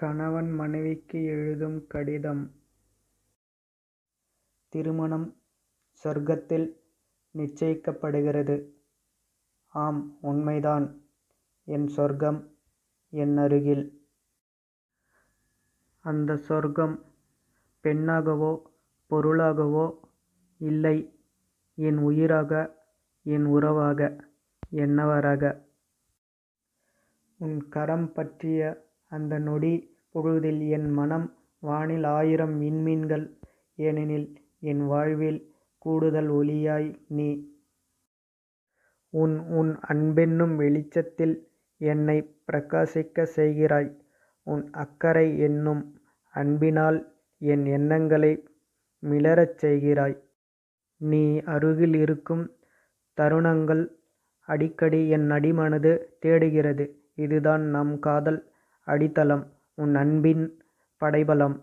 கணவன் மனைவிக்கு எழுதும் கடிதம். திருமணம் சொர்க்கத்தில் நிச்சயிக்கப்படுகிறது. ஆம், உண்மைதான். என் சொர்க்கம் என் அருகில். அந்த சொர்க்கம் பெண்ணாகவோ பொருளாகவோ இல்லை, என் உயிராக, என் உறவாக, என்னவராக. உன் கரம் பற்றிய அந்த நொடி பொழுதில் என் மனம் வானில் 1000 விண்மீன்கள். ஏனெனில் என் வாழ்வில் கூடுதல் ஒளியாய் நீ. உன் அன்பென்னும் வெளிச்சத்தில் என்னை பிரகாசிக்கச் செய்கிறாய். உன் அக்கறை என்னும் அன்பினால் என் எண்ணங்களை மிளிரச் செய்கிறாய். நீ அருகில் இருக்கும் தருணங்கள் அடிக்கடி என் அடிமனது தேடுகிறது. இதுதான் நம் காதல் அடித்தளம், உன் அன்பின் படைபலம்.